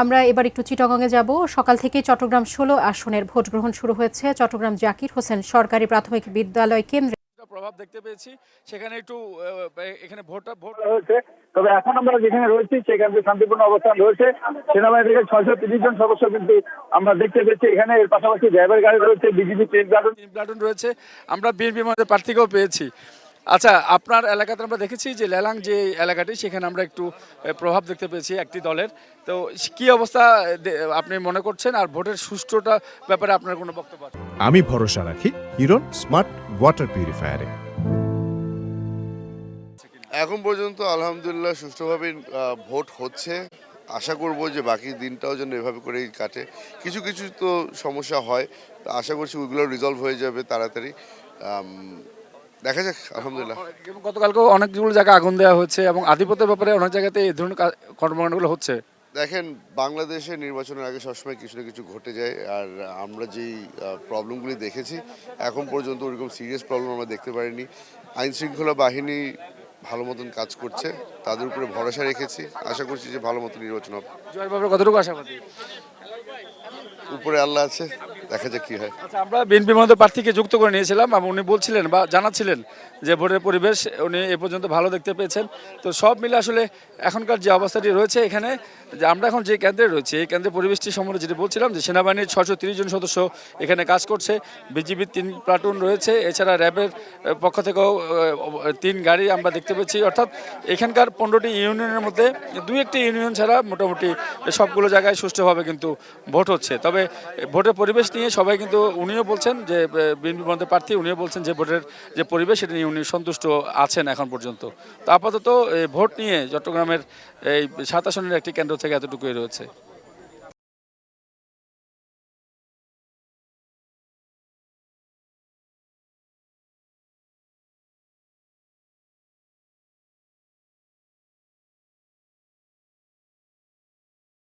আমরা এবার একটু চিটাগংয়ে যাব। সকাল থেকে চট্টগ্রাম ১৬ আসনের ভোট গ্রহণ শুরু হয়েছে। চট্টগ্রাম জাকির হোসেন সরকারি প্রাথমিক বিদ্যালয় কেন্দ্রে প্রভাব দেখতে পেয়েছি। সেখানে একটু এখানে ভোট হয়েছে। তবে এখন আমরা যেখানে রয়েছি সেখানে শান্তিপূর্ণ অবস্থান রয়েছে। সেনাবাহিনী থেকে ৬৩০ জন সদস্য কিন্তু আমরা দেখতে পেয়েছি এখানে। এর পাশাপাশি ড্রাইভার গাড়ি রয়েছে, বিজিবি তিন প্লাটুন রয়েছে। আমরা বিএনপি মধ্যে প্রার্থীকেও পেয়েছি। আচ্ছা, আপনার এলাকাতে আমরা দেখেছি যে লেলাং যে এলাকাটি, সেখানে আমরা একটু প্রভাব দেখতে পেয়েছি একটি দলের। তো কি অবস্থা আপনি মনে করছেন, আর ভোটের সুষ্ঠুটা ব্যাপারে আপনার কোনো বক্তব্য আছে? আমি ভরসা রাখি হিরন স্মার্ট ওয়াটার পিউরিফায়ারে। এখন পর্যন্ত আলহামদুলিল্লাহ সুষ্ঠুভাবে ভোট হচ্ছে। আশা করব যে বাকি দিনটাও যেন এভাবে করেই কাটে। কিছু কিছু তো সমস্যা হয়, তো আশা করছি ওইগুলো রিজলভ হয়ে যাবে তাড়াতাড়ি। দেখা যাক, আলহামদুলিল্লাহ। গতকালকেও অনেকগুলো জায়গায় আগুন দেওয়া হয়েছে এবং আধিপত্যের ব্যাপারে অনেক জায়গাতে এই ধরনের কর্মকাণ্ডগুলো হচ্ছে। দেখেন, বাংলাদেশে নির্বাচনের আগে সবসময় কিছু না কিছু ঘটে যায়। আর আমরা যেই প্রবলেমগুলি দেখেছি, এখন পর্যন্ত ওরকম সিরিয়াস প্রবলেম আমরা দেখতে পারিনি। আইন শৃঙ্খলা বাহিনী ভালো মতন কাজ করছে, তাদের উপরে ভরসা রেখেছি। আশা করছি যে ভালো মতো নির্বাচন হবে। জয়ের ব্যাপারে কতটুকু আশাবাদী? উপরে আল্লাহ আছে, দেখা যাক কি হয়। আচ্ছা, আমরা বিএনপির মধ্যে প্রার্থীকে যুক্ত করে নিয়েছিলাম এবং উনি বলছিলেন বা জানাচ্ছিলেন যে ভোটের পরিবেশ উনি এ পর্যন্ত ভালো দেখতে পেয়েছেন। তো সব মিলে আসলে এখনকার যে অবস্থাটি রয়েছে এখানে, যে আমরা এখন যে কেন্দ্রে রয়েছে এই কেন্দ্রের পরিবেশটি সম্বন্ধে যেটি বলছিলাম, যে সেনাবাহিনীর ৬৩০ জন সদস্য এখানে কাজ করছে, বিজিবির ৩ প্লাটুন রয়েছে, এছাড়া র্যাবের পক্ষ থেকেও ৩ গাড়ি আমরা দেখতে পেয়েছি। অর্থাৎ এখানকার ১৫টি ইউনিয়নের মধ্যে ২-১টি ইউনিয়ন ছাড়া মোটামুটি সবগুলো জায়গায় সুষ্ঠুভাবে কিন্তু ভোট হচ্ছে। তবে ভোটের পরিবেশ নিয়ে সবাই কিন্তু, উনিও বলছেন যে বিএনপি মধ্যে প্রার্থী, উনিও বলছেন যে ভোটের যে পরিবেশ সেটা নিয়ে উনি সন্তুষ্ট আছেন এখন পর্যন্ত। তো আপাতত ভোট নিয়ে চট্টগ্রামের এই ৭ আসনের একটি কেন্দ্র থেকে এতটুকুই রয়েছে।